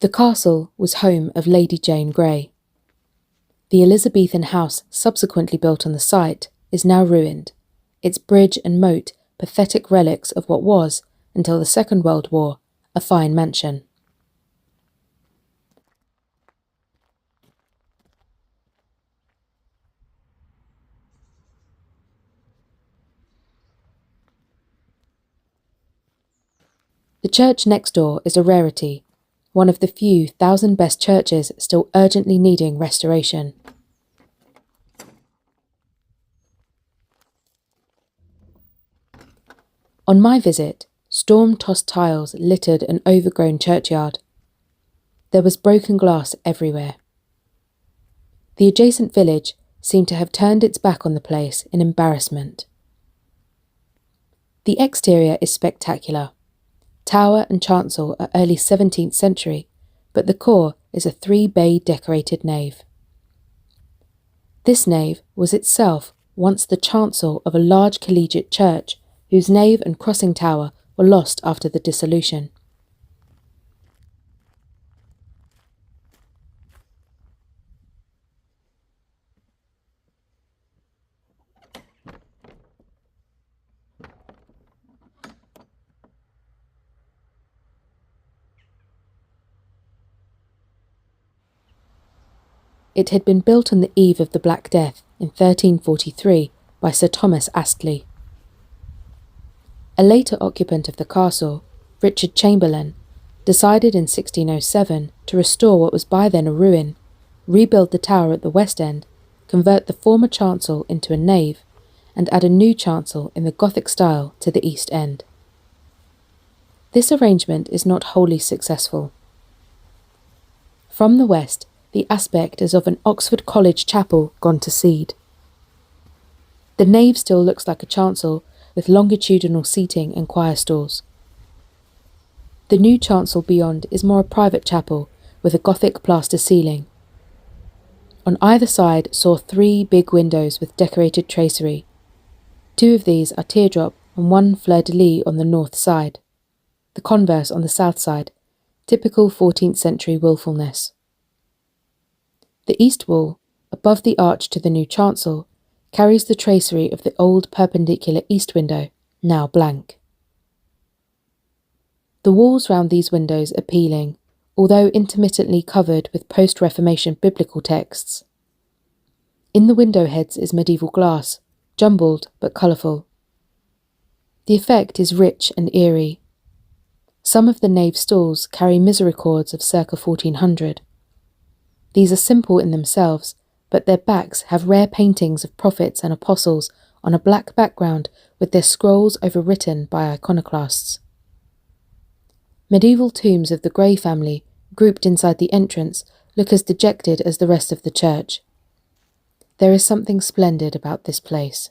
The castle was home of Lady Jane Grey. The Elizabethan house subsequently built on the site is now ruined, its bridge and moat pathetic relics of what was, until the Second World War, a fine mansion. The church next door is a rarity, one of the few 1,000 best churches still urgently needing restoration. On my visit, storm-tossed tiles littered an overgrown churchyard. There was broken glass everywhere. The adjacent village seemed to have turned its back on the place in embarrassment. The exterior is spectacular. Tower and chancel are early 17th century, but the core is a 3-bay decorated nave. This nave was itself once the chancel of a large collegiate church whose nave and crossing tower were lost after the dissolution. It had been built on the eve of the Black Death in 1343 by Sir Thomas Astley. A later occupant of the castle, Richard Chamberlain, decided in 1607 to restore what was by then a ruin, rebuild the tower at the west end, convert the former chancel into a nave, and add a new chancel in the Gothic style to the east end. This arrangement is not wholly successful. From the west, the aspect is of an Oxford College chapel gone to seed. The nave still looks like a chancel with longitudinal seating and choir stalls. The new chancel beyond is more a private chapel with a Gothic plaster ceiling. On either side saw 3 big windows with decorated tracery. 2 of these are teardrop and 1 fleur-de-lis on the north side. The converse on the south side, typical 14th century wilfulness. The east wall, above the arch to the new chancel, carries the tracery of the old perpendicular east window, now blank. The walls round these windows are peeling, although intermittently covered with post-Reformation biblical texts. In the window heads is medieval glass, jumbled but colourful. The effect is rich and eerie. Some of the nave stalls carry misericords of circa 1400. These are simple in themselves, but their backs have rare paintings of prophets and apostles on a black background with their scrolls overwritten by iconoclasts. Medieval tombs of the Grey family, grouped inside the entrance, look as dejected as the rest of the church. There is something splendid about this place.